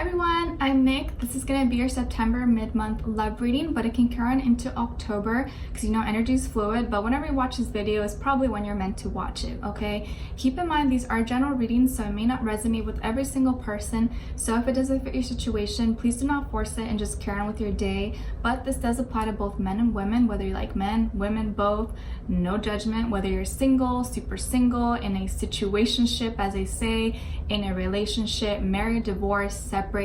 everyone, I'm Nick. This is going to be your September mid-month love reading, but it can carry on into October because you know energy is fluid, but whenever you watch this video is probably when you're meant to watch it, okay? Keep in mind these are general readings, so it may not resonate with every single person, so if it doesn't fit your situation, please do not force it and just carry on with your day. But this does apply to both men and women, whether you like men, women, both, no judgment, whether you're single, super single, in a situationship, as they say, in a relationship, married, divorced, separated,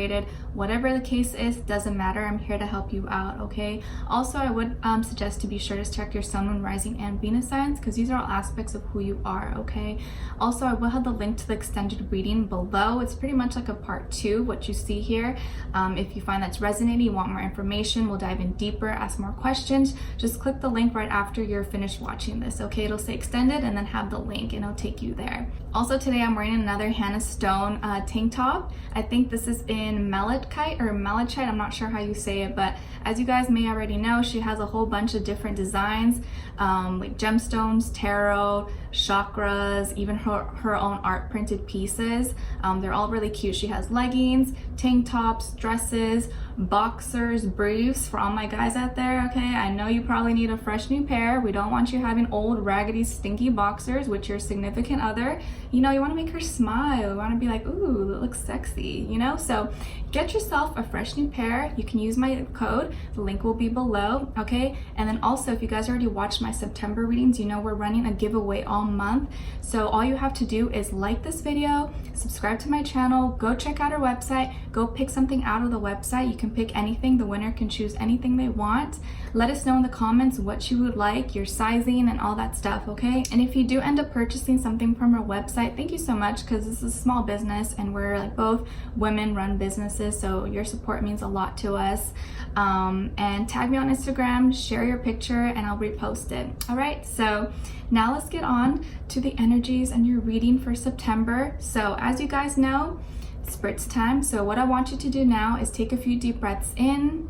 whatever the case is, doesn't matter. I'm here to help you out, okay? Also, I would suggest to be sure to check your sun, moon, rising, and Venus signs because these are all aspects of who you are, okay? Also, I will have the link to the extended reading below. It's pretty much like a part 2, what you see here. If you find that's resonating, you want more information, we'll dive in deeper, ask more questions, just click the link right after you're finished watching this, okay? It'll say extended and then have the link and it'll take you there. Also, today I'm wearing another Hannah Stone tank top. I think this is in malachite or malachite, I'm not sure how you say it, but as you guys may already know, she has a whole bunch of different designs, like gemstones, tarot, chakras, even her own art printed pieces. They're all really cute. She has leggings, tank tops, dresses, boxers, briefs. For all my guys out there, okay, I know you probably need a fresh new pair. We don't want you having old, raggedy, stinky boxers with your significant other. You know, you want to make her smile. You want to be like, ooh, that looks sexy, you know? So get yourself a fresh new pair. You can use my code. The link will be below, okay? And then also, if you guys already watched my September readings, you know we're running a giveaway all month. So all you have to do is like this video, subscribe to my channel, go check out our website, go pick something out of the website. You can pick anything. The winner can choose anything they want. Let us know in the comments what you would like, your sizing and all that stuff, okay? And if you do end up purchasing something from our website, thank you so much because this is a small business and we're like both women run businesses, so your support means a lot to us. And tag me on Instagram, share your picture, and I'll repost it. All right, so now let's get on to the energies and your reading for September. So as you guys know, it's Spritz time. So what I want you to do now is take a few deep breaths in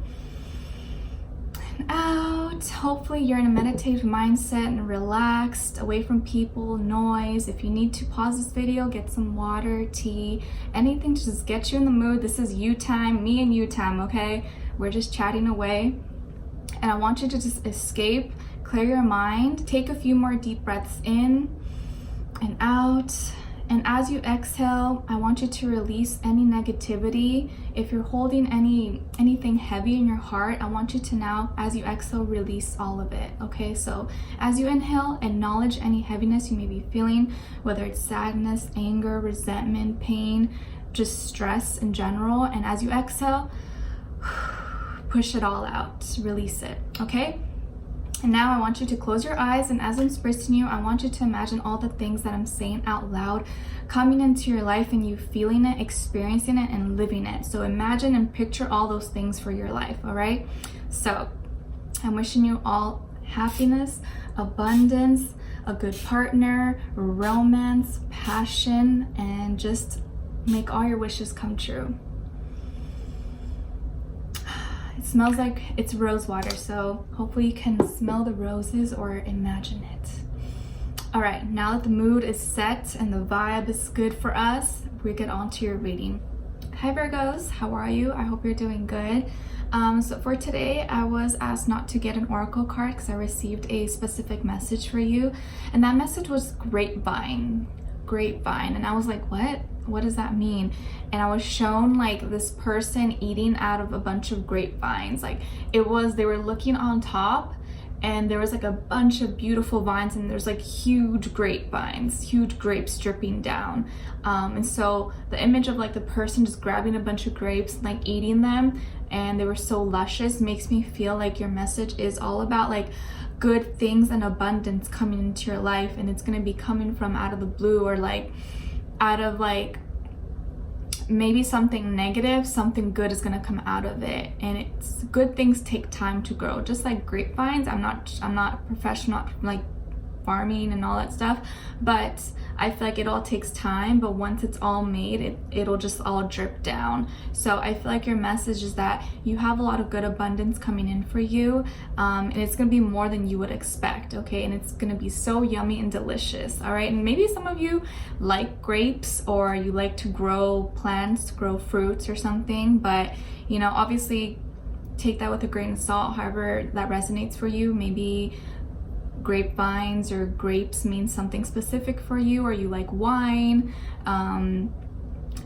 and out. Hopefully you're in a meditative mindset and relaxed, away from people, noise. If you need to pause this video, get some water, tea, anything to just get you in the mood. This is you time, me and you time, okay? We're just chatting away. And I want you to just escape, clear your mind, take a few more deep breaths in and out. And as you exhale, I want you to release any negativity. If you're holding anything heavy in your heart, I want you to now, as you exhale, release all of it, okay? So as you inhale, acknowledge any heaviness you may be feeling, whether it's sadness, anger, resentment, pain, just stress in general. And as you exhale, push it all out, release it, okay? And now I want you to close your eyes, and as I'm spritzing you, I want you to imagine all the things that I'm saying out loud coming into your life and you feeling it, experiencing it, and living it. So imagine and picture all those things for your life, all right? So I'm wishing you all happiness, abundance, a good partner, romance, passion, and just make all your wishes come true. It smells like it's rose water, so hopefully you can smell the roses or imagine it. All right, now that the mood is set and the vibe is good for us, we get on to your reading. Hi Virgos, how are you? I hope you're doing good. So for today, I was asked not to get an oracle card because I received a specific message for you, and that message was grapevine. And I was like, what does that mean? And I was shown like this person eating out of a bunch of grapevines. Like they were looking on top and there was like a bunch of beautiful vines and there's like huge grapevines, huge grapes dripping down. And so the image of like the person just grabbing a bunch of grapes and like eating them, and they were so luscious, makes me feel like your message is all about like good things and abundance coming into your life, and it's going to be coming from out of the blue, or like out of like maybe something negative, something good is going to come out of it. And it's good things take time to grow, just like grapevines. I'm not professional, like farming and all that stuff, but I feel like it all takes time, but once it's all made, it'll just all drip down. So I feel like your message is that you have a lot of good abundance coming in for you, and it's gonna be more than you would expect, okay? And it's gonna be so yummy and delicious, all right? And maybe some of you like grapes, or you like to grow plants, grow fruits or something, but you know, obviously take that with a grain of salt, however that resonates for you. Maybe grapevines or grapes mean something specific for you, or you like wine,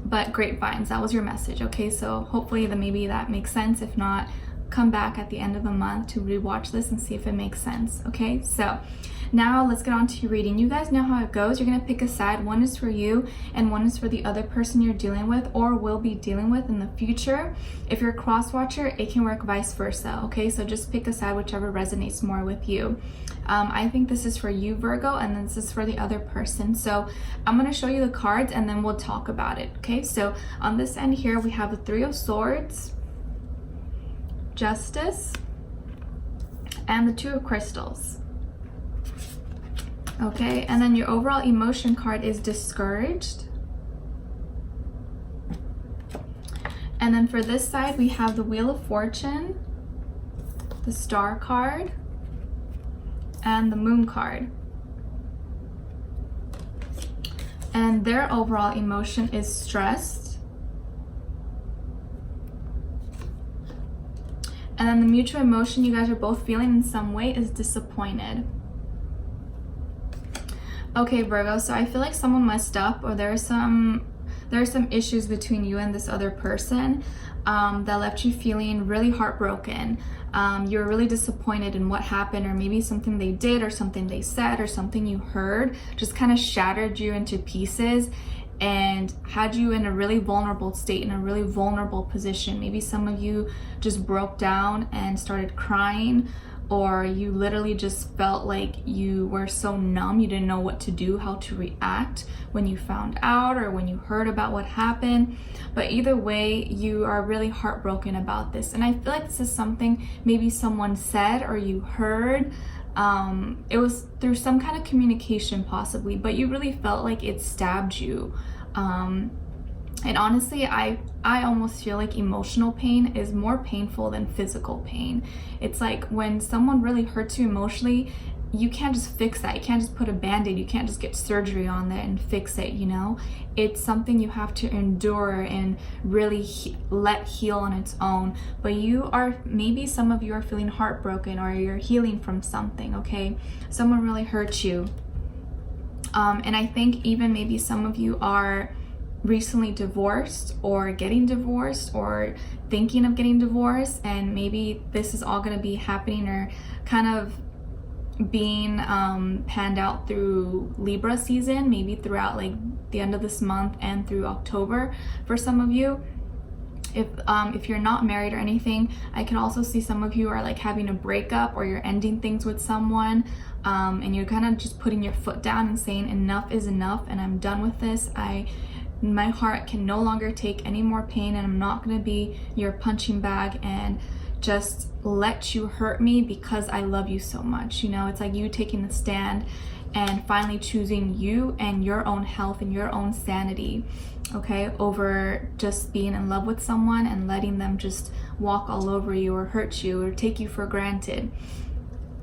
but grapevines, that was your message, okay? So hopefully maybe that makes sense. If not, come back at the end of the month to rewatch this and see if it makes sense, okay? So now let's get on to your reading. You guys know how it goes. You're gonna pick a side. One is for you and one is for the other person you're dealing with or will be dealing with in the future. If you're a cross watcher, it can work vice versa, okay? So just pick a side, whichever resonates more with you. I think this is for you, Virgo, and then this is for the other person. So I'm gonna show you the cards and then we'll talk about it, okay? So on this end here, we have the Three of Swords, Justice, and the Two of Crystals. Okay, and then your overall emotion card is Discouraged. And then for this side, we have the Wheel of Fortune, the Star card, and the Moon card. And their overall emotion is Stressed. And then the mutual emotion you guys are both feeling in some way is Disappointed. Okay, Virgo, so I feel like someone messed up, or there are some issues between you and this other person that left you feeling really heartbroken. You were really disappointed in what happened, or maybe something they did or something they said or something you heard just kind of shattered you into pieces and had you in a really vulnerable state, in a really vulnerable position. Maybe some of you just broke down and started crying, or you literally just felt like you were so numb, you didn't know what to do, how to react when you found out or when you heard about what happened. But either way, you are really heartbroken about this. And I feel like this is something maybe someone said or you heard. It was through some kind of communication possibly, but you really felt like it stabbed you. And honestly, I almost feel like emotional pain is more painful than physical pain. It's like when someone really hurts you emotionally, you can't just fix that. You can't just put a band-aid. You can't just get surgery on that and fix it, you know? It's something you have to endure and really let heal on its own. But maybe some of you are feeling heartbroken, or you're healing from something, okay? Someone really hurt you. And I think even maybe some of you are recently divorced or getting divorced or thinking of getting divorced, and maybe this is all going to be happening or kind of being panned out through Libra season, maybe throughout like the end of this month and through October for some of you. If you're not married or anything, I can also see some of you are like having a breakup, or you're ending things with someone, and you're kind of just putting your foot down and saying enough is enough and I'm done with this. My heart can no longer take any more pain, and I'm not going to be your punching bag and just let you hurt me because I love you so much. You know, it's like you taking a stand and finally choosing you and your own health and your own sanity, okay, over just being in love with someone and letting them just walk all over you or hurt you or take you for granted.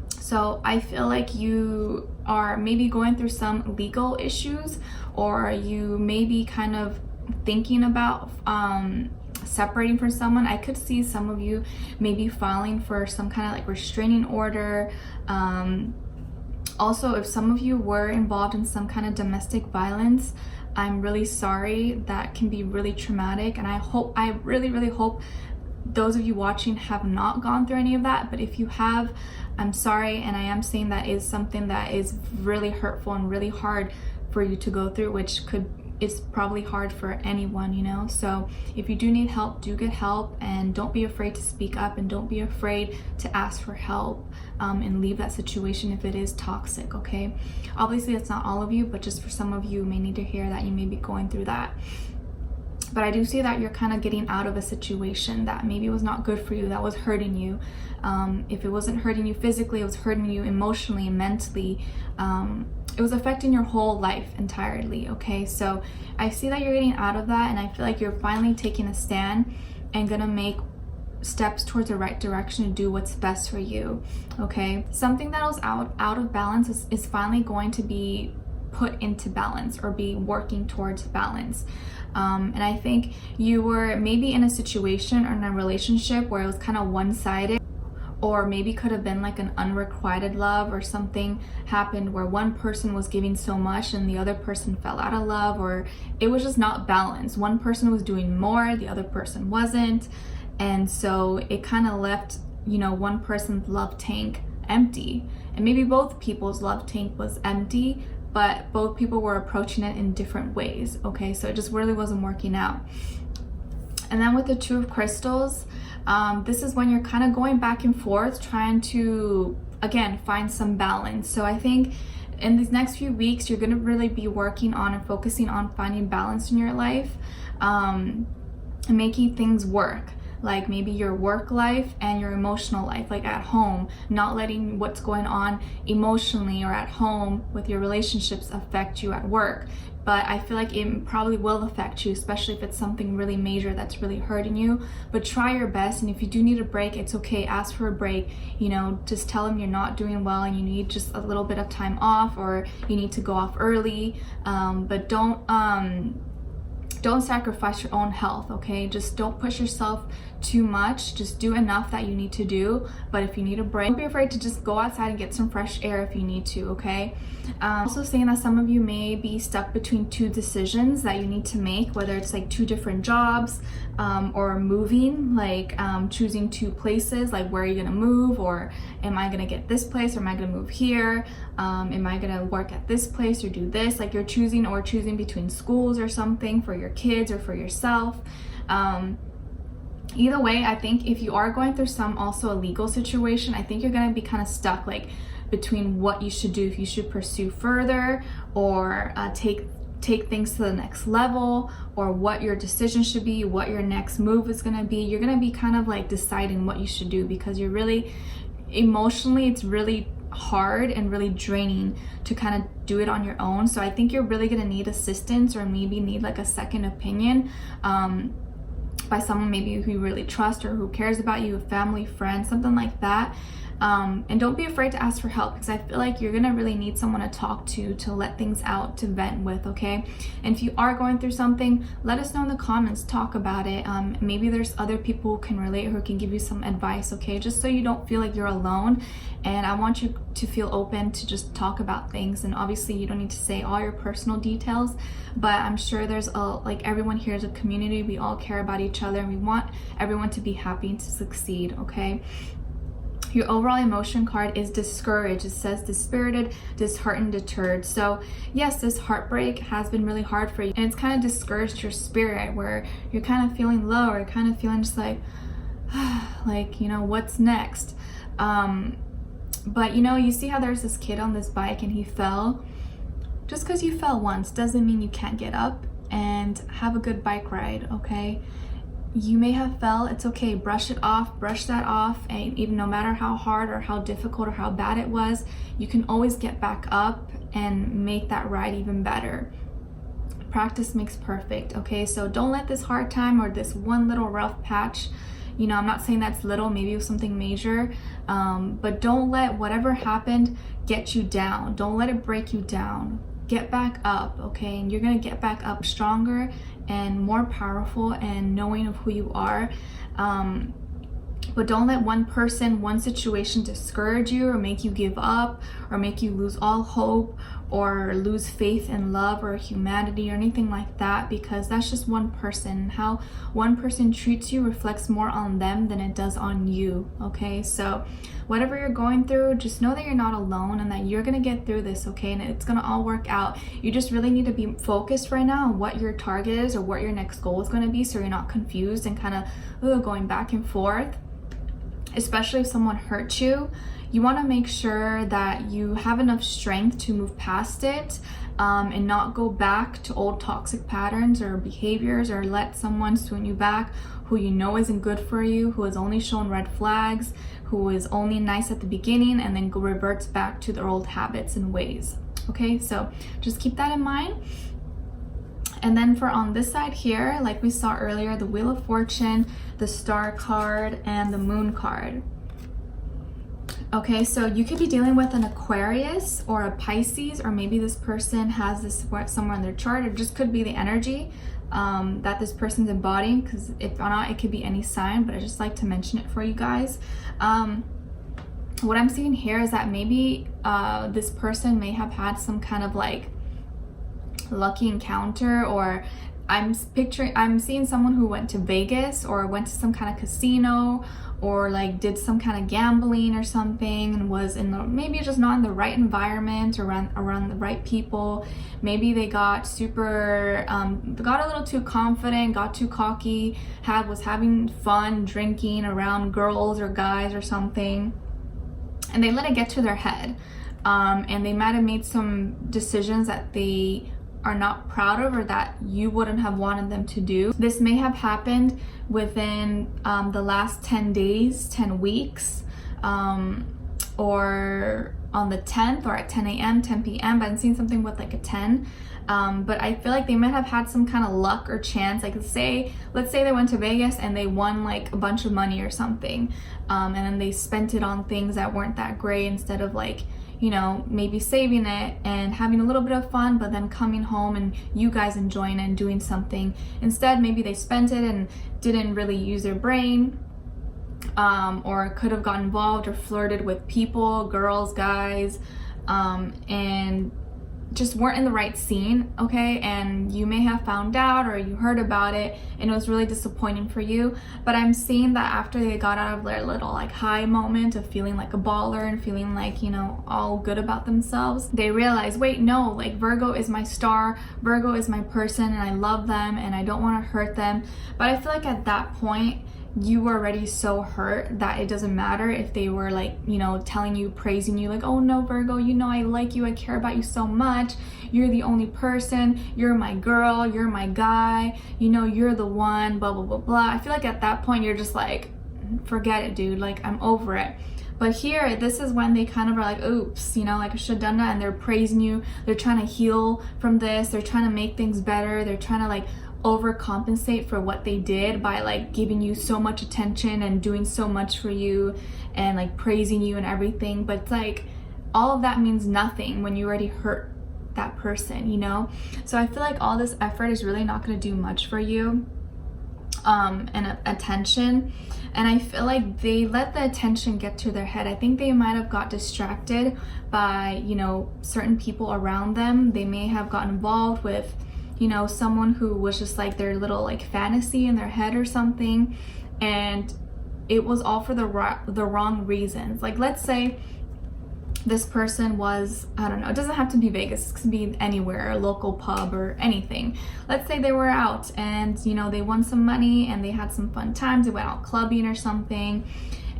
So I feel like you are maybe going through some legal issues, or you may be kind of thinking about separating from someone. I could see some of you maybe filing for some kind of like restraining order. Also, if some of you were involved in some kind of domestic violence, I'm really sorry. That can be really traumatic, and I really hope those of you watching have not gone through any of that. But if you have, I'm sorry, and I am saying that is something that is really hurtful and really hard for you to go through, which is probably hard for anyone, you know? So if you do need help, do get help, and don't be afraid to speak up, and don't be afraid to ask for help, and leave that situation if it is toxic, okay? Obviously, it's not all of you, but just for some of you may need to hear that you may be going through that. But I do see that you're kind of getting out of a situation that maybe was not good for you, that was hurting you. If it wasn't hurting you physically, it was hurting you emotionally and mentally. It was affecting your whole life entirely, okay? So I see that you're getting out of that, and I feel like you're finally taking a stand and gonna make steps towards the right direction to do what's best for you, okay? Something that was out of balance is finally going to be put into balance, or be working towards balance. And I think you were maybe in a situation or in a relationship where it was kind of one-sided, or maybe could have been like an unrequited love, or something happened where one person was giving so much and the other person fell out of love, or it was just not balanced. One person was doing more, the other person wasn't, and so it kind of left, you know, one person's love tank empty, and maybe both people's love tank was empty, but both people were approaching it in different ways, okay? So it just really wasn't working out. And then with the Two of Crystals, this is when you're kind of going back and forth, trying to, again, find some balance. So I think in these next few weeks, you're gonna really be working on and focusing on finding balance in your life, and making things work. Like maybe your work life and your emotional life, like at home, not letting what's going on emotionally or at home with your relationships affect you at work. But I feel like it probably will affect you, especially if it's something really major that's really hurting you. But try your best, and if you do need a break, it's okay, ask for a break. You know, just tell them you're not doing well and you need just a little bit of time off, or you need to go off early. But don't sacrifice your own health, okay? Just don't push yourself too much. Just do enough that you need to do. But if you need a break, don't be afraid to just go outside and get some fresh air if you need to, okay? Also saying that some of you may be stuck between two decisions that you need to make, whether it's like two different jobs, or moving, like choosing two places, like where are you gonna move, or am I gonna get this place, or am I gonna move here, am I gonna work at this place or do this, like you're choosing between schools or something for your kids or for yourself. Either way, I think if you are going through also a legal situation, I think you're gonna be kind of stuck, like between what you should do, if you should pursue further, or take things to the next level, or what your decision should be, what your next move is gonna be. You're gonna be kind of like deciding what you should do, because you're really emotionally, it's really hard and really draining to kind of do it on your own. So I think you're really gonna need assistance, or maybe need like a second opinion by someone maybe who you really trust, or who cares about you, a family, friend, something like that. And don't be afraid to ask for help, because I feel like you're gonna really need someone to talk to let things out, to vent with, okay? And if you are going through something, let us know in the comments, talk about it. Maybe there's other people who can relate, who can give you some advice, okay? Just so you don't feel like you're alone. And I want you to feel open to just talk about things. And obviously you don't need to say all your personal details, but I'm sure there's like everyone here is a community. We all care about each other, and we want everyone to be happy and to succeed, okay? Your overall emotion card is discouraged. It says dispirited, disheartened, deterred. So yes, this heartbreak has been really hard for you, and it's kind of discouraged your spirit, where you're kind of feeling low, or you're kind of feeling just like, like, you know, what's next? But you know, you see how there's this kid on this bike and he fell. Just because you fell once doesn't mean you can't get up and have a good bike ride, okay? You may have fell, it's okay, brush it off, brush that off, and even no matter how hard or how difficult or how bad it was, you can always get back up and make that ride even better. Practice makes perfect, okay? So don't let this hard time or this one little rough patch, you know, I'm not saying that's little, maybe it was something major, but don't let whatever happened get you down. Don't let it break you down. Get back up, okay? And you're gonna get back up stronger and more powerful and knowing of who you are. But don't let one person, one situation discourage you or make you give up or make you lose all hope or lose faith in love or humanity or anything like that, because that's just one person. How one person treats you reflects more on them than it does on you, okay? So whatever you're going through, just know that you're not alone and that you're gonna get through this, okay? And it's gonna all work out. You just really need to be focused right now on what your target is or what your next goal is gonna be, so you're not confused and kind of going back and forth. especially if someone hurt you. You want to make sure that you have enough strength to move past it, and not go back to old toxic patterns or behaviors, or let someone swoon you back who you know isn't good for you, who has only shown red flags, who is only nice at the beginning and then reverts back to their old habits and ways. Okay, so just keep that in mind. And then for on this side here, like we saw earlier, the Wheel of Fortune, the Star card, and the Moon card. Okay, so you could be dealing with an Aquarius or a Pisces, or maybe this person has this somewhere in their chart. It just could be the energy that this person's embodying, because if not, it could be any sign, but I just like to mention it for you guys. What I'm seeing here is that maybe this person may have had some kind of like lucky encounter, or I'm seeing someone who went to Vegas or went to some kind of casino, or like did some kind of gambling or something, and was in the, maybe just not in the right environment, or around the right people. Maybe they got super got a little too confident, got too cocky, was having fun drinking around girls or guys or something, and they let it get to their head, and they might have made some decisions that they are not proud of, or that you wouldn't have wanted them to do. This may have happened within the last 10 days, 10 weeks, or on the 10th, or at 10 a.m., 10 p.m. But I'm seeing something with like a 10. But I feel like they might have had some kind of luck or chance. Like let's say they went to Vegas and they won like a bunch of money or something. And then they spent it on things that weren't that great, instead of like, you know, maybe saving it and having a little bit of fun, but then coming home and you guys enjoying it and doing something. Instead, maybe they spent it and didn't really use their brain, or could have gotten involved or flirted with people, girls, guys, and just weren't in the right scene, okay? And you may have found out, or you heard about it, and it was really disappointing for you. But I'm seeing that after they got out of their little like high moment of feeling like a baller and feeling like, you know, all good about themselves, they realize, wait, no, like Virgo is my star, Virgo is my person, and I love them and I don't want to hurt them. But I feel like at that point, you were already so hurt that it doesn't matter if they were like, you know, telling you, praising you, like, oh no, Virgo, you know, I like you, I care about you so much, you're the only person, you're my girl, you're my guy, you know, you're the one, blah, blah, blah, blah. I feel like at that point, you're just like, forget it, dude, like, I'm over it. But here, this is when they kind of are like, oops, you know, like I should have done that, and they're praising you, they're trying to heal from this, they're trying to make things better, they're trying to like overcompensate for what they did by like giving you so much attention and doing so much for you and like praising you and everything. But it's like all of that means nothing when you already hurt that person, you know? So I feel like all this effort is really not going to do much for you, and attention. And I feel like they let the attention get to their head. I think they might have got distracted by, you know, certain people around them. They may have gotten involved with, you know, someone who was just like their little like fantasy in their head or something, and it was all for the wrong reasons. Like let's say this person was, I don't know, it doesn't have to be Vegas, it could be anywhere, a local pub or anything. Let's say they were out and, you know, they won some money and they had some fun times, they went out clubbing or something,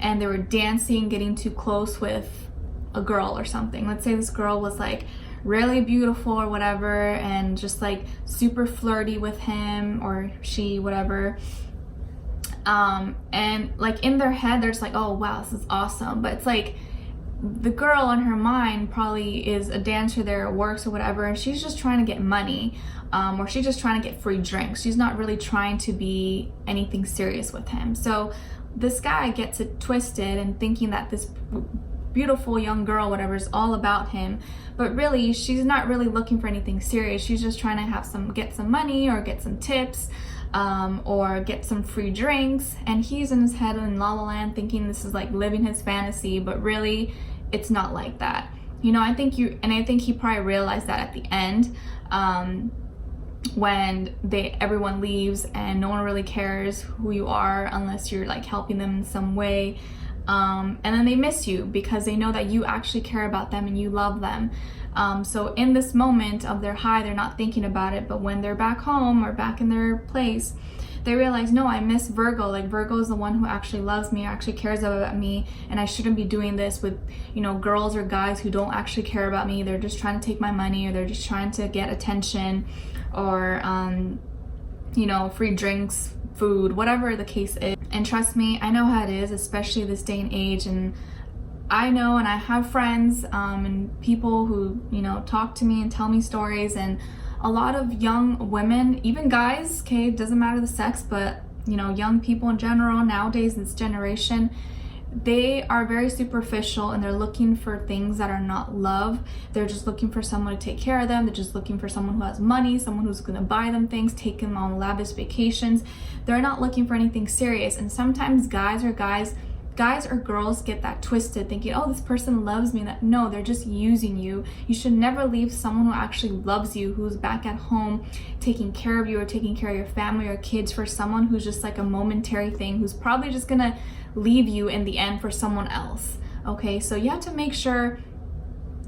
and they were dancing, getting too close with a girl or something. Let's say this girl was like really beautiful or whatever, and just like super flirty with him or she, whatever. And like in their head, they're just like, oh wow, this is awesome. But it's like the girl in her mind probably is a dancer there or works or whatever, and she's just trying to get money, or she's just trying to get free drinks. She's not really trying to be anything serious with him. So this guy gets it twisted and thinking that this beautiful young girl, whatever, is all about him, but really she's not really looking for anything serious. She's just trying to get some money or get some tips, or get some free drinks, and he's in his head in La La Land thinking this is like living his fantasy, but really it's not like that, you know. I think he probably realized that at the end, when everyone leaves and no one really cares who you are unless you're like helping them in some way. And then they miss you because they know that you actually care about them and you love them. So in this moment of their high, they're not thinking about it, but when they're back home or back in their place, they realize, no, I miss Virgo. Like, Virgo is the one who actually loves me, actually cares about me, and I shouldn't be doing this with, you know, girls or guys who don't actually care about me. They're just trying to take my money, or they're just trying to get attention, or you know, free drinks, food, whatever the case is. And trust me, I know how it is, especially this day and age. And I know, and I have friends and people who, you know, talk to me and tell me stories, and a lot of young women, even guys, okay, it doesn't matter the sex, but, you know, young people in general nowadays, this generation, they are very superficial, and they're looking for things that are not love. They're just looking for someone to take care of them. They're just looking for someone who has money, someone who's going to buy them things, take them on lavish vacations. They're not looking for anything serious. And sometimes guys or girls get that twisted, thinking, oh, this person loves me. That, no, they're just using you. You should never leave someone who actually loves you, who's back at home taking care of you, or taking care of your family or kids, for someone who's just like a momentary thing, who's probably just gonna leave you in the end for someone else. Okay, so you have to make sure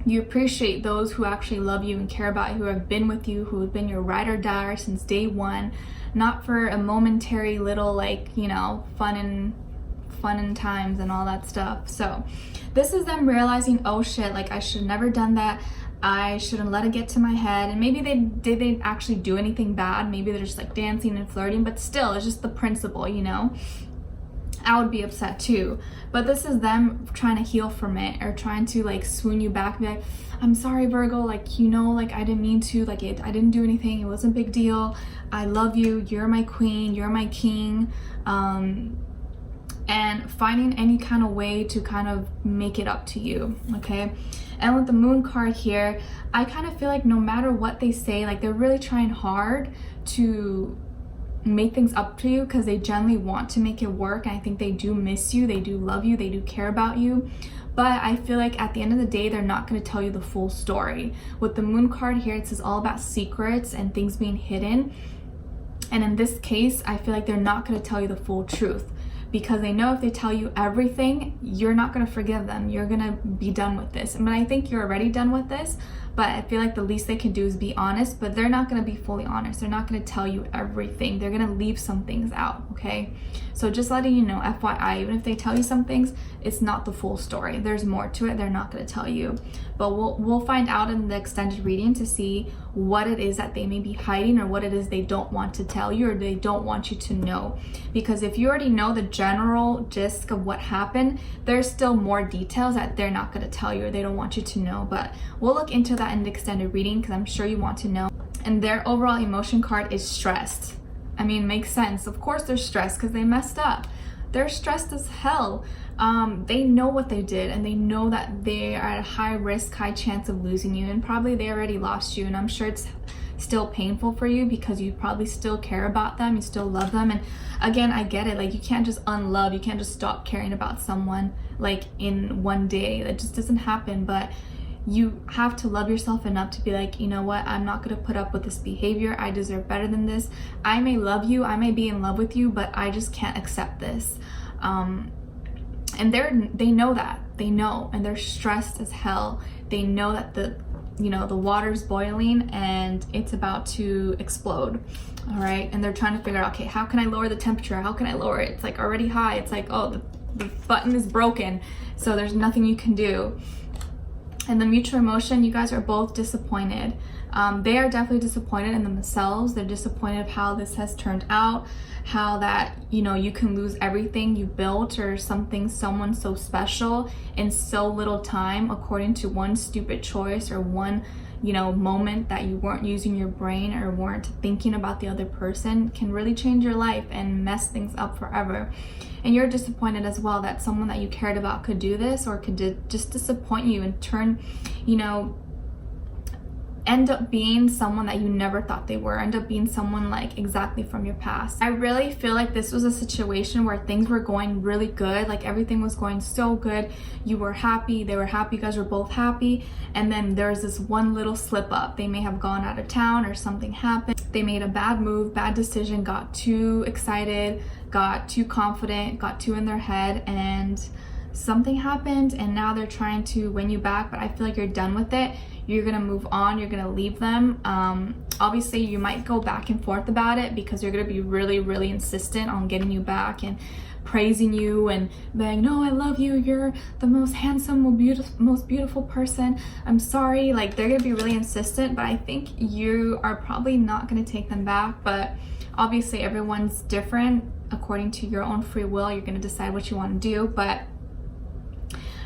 you appreciate those who actually love you and care about you, who have been with you, who have been your ride or die since day one, not for a momentary little, like, you know, fun and times and all that stuff. So this is them realizing, oh shit, like, I should have never done that. I shouldn't let it get to my head. And maybe they actually do anything bad. Maybe they're just like dancing and flirting, but still, it's just the principle, you know. I would be upset too. But this is them trying to heal from it, or trying to like swoon you back and be like, I'm sorry, Virgo, like, you know, like, I didn't mean to, like, I didn't do anything, it wasn't a big deal, I love you, you're my queen, you're my king. And finding any kind of way to kind of make it up to you, okay? And with the moon card here, I kind of feel like no matter what they say, like, they're really trying hard to make things up to you, because they genuinely want to make it work. And I think they do miss you, they do love you, they do care about you. But I feel like at the end of the day, they're not going to tell you the full story. With the moon card here, it says all about secrets and things being hidden. And in this case, I feel like they're not going to tell you the full truth, because they know if they tell you everything, you're not going to forgive them. You're going to be done with this. But I think you're already done with this, but I feel like the least they can do is be honest. But they're not going to be fully honest. They're not going to tell you everything. They're going to leave some things out, okay? So just letting you know, FYI, even if they tell you some things, it's not the full story. There's more to it. They're not going to tell you. But we'll find out in the extended reading to see what it is that they may be hiding, or what it is they don't want to tell you, or they don't want you to know. Because if you already know the general gist of what happened, there's still more details that they're not going to tell you, or they don't want you to know. But we'll look into that in the extended reading, because I'm sure you want to know. And their overall emotion card is stressed. I mean, makes sense. Of course they're stressed, because they messed up. They're stressed as hell. They know what they did, and they know that they are at a high risk, high chance of losing you, and probably they already lost you. And I'm sure it's still painful for you, because you probably still care about them, you still love them. And again, I get it, like, you can't just unlove, you can't just stop caring about someone like in one day. That just doesn't happen. But you have to love yourself enough to be like, you know what, I'm not going to put up with this behavior. I deserve better than this. I may love you, I may be in love with you, but I just can't accept this. And they know that. They know, and they're stressed as hell. They know that the water's boiling and it's about to explode. All right, and they're trying to figure out, okay, how can I lower the temperature? How can I lower it? It's like already high. It's like, oh, the button is broken, so there's nothing you can do. And the mutual emotion, you guys are both disappointed. They are definitely disappointed in themselves. They're disappointed of how this has turned out, how that, you can lose everything you built, or someone so special in so little time, according to one stupid choice or one, moment that you weren't using your brain or weren't thinking about the other person, can really change your life and mess things up forever. And you're disappointed as well that someone that you cared about could do this, or could just disappoint you and turn, end up being someone that you never thought they were, end up being someone like exactly from your past. I really feel like this was a situation where things were going really good, like everything was going so good. You were happy, they were happy, you guys were both happy, and then there's this one little slip up. They may have gone out of town or something happened. They made a bad move, bad decision, got too excited, got too confident, got too in their head, and something happened and now they're trying to win you back, but I feel like you're done with it. You're gonna move on, you're gonna leave them. Obviously you might go back and forth about it because you're gonna be really, really insistent on getting you back and praising you and being, no, I love you, you're the most handsome, most beautiful person, I'm sorry. Like, they're gonna be really insistent, but I think you are probably not gonna take them back. But obviously everyone's different. According to your own free will, you're gonna decide what you want to do. But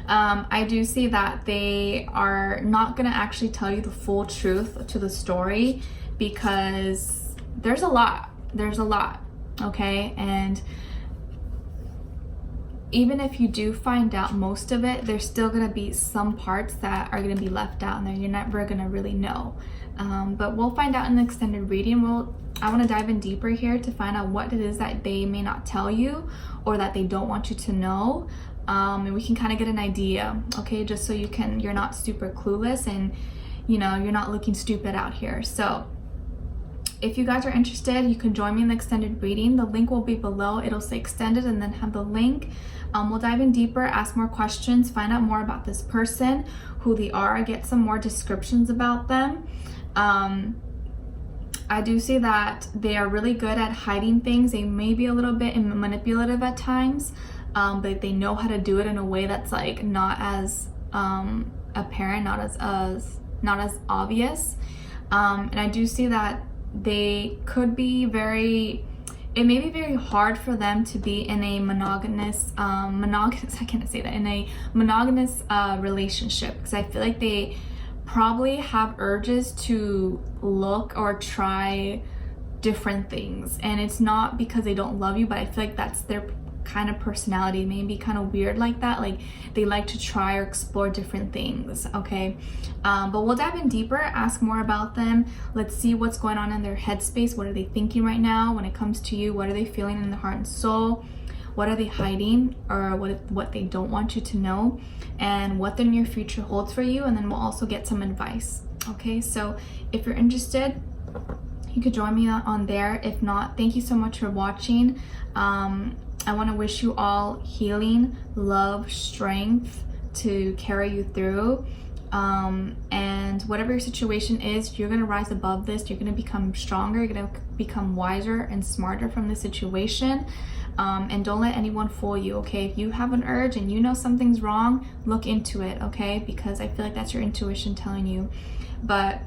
I do see that they are not gonna actually tell you the full truth to the story because there's a lot, okay? And even if you do find out most of it, there's still gonna be some parts that are gonna be left out and that you're never gonna really know. But we'll find out in the extended reading. I wanna dive in deeper here to find out what it is that they may not tell you or that they don't want you to know. And we can kind of get an idea, okay? Just so you're not super clueless and, you know, you're not looking stupid out here. So if you guys are interested, you can join me in the extended reading. The link will be below. It'll say extended and then have the link. We'll dive in deeper, ask more questions, find out more about this person, who they are, get some more descriptions about them. I do see that they are really good at hiding things. They may be a little bit manipulative at times, but they know how to do it in a way that's like not as apparent, not as obvious. And I do see that they could be it may be very hard for them to be in a monogamous in a monogamous relationship, because I feel like they probably have urges to look or try different things, and it's not because they don't love you, but I feel like that's their kind of personality. Maybe kind of weird like that, like they like to try or explore different things, okay? But we'll dive in deeper, ask more about them. Let's see what's going on in their headspace. What are they thinking right now when it comes to you? What are they feeling in their heart and soul? What are they hiding, or what they don't want you to know, and what their near future holds for you. And then we'll also get some advice, okay? So if you're interested, you could join me on there. If not, thank you so much for watching. I want to wish you all healing, love, strength to carry you through. And whatever your situation is, you're going to rise above this. You're going to become stronger. You're going to become wiser and smarter from the situation. And don't let anyone fool you, okay? If you have an urge and you know something's wrong, look into it, okay? Because I feel like that's your intuition telling you. But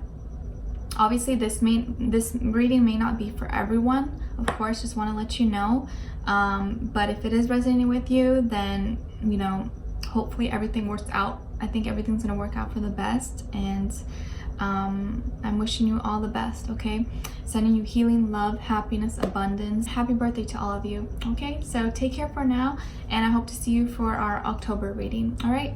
obviously this reading may not be for everyone. Of course, just want to let you know. But if it is resonating with you, then, you know, hopefully everything works out. I think everything's gonna work out for the best, and I'm wishing you all the best, okay? Sending you healing, love, happiness, abundance. Happy birthday to all of you, okay? So take care for now, and I hope to see you for our October reading. All right.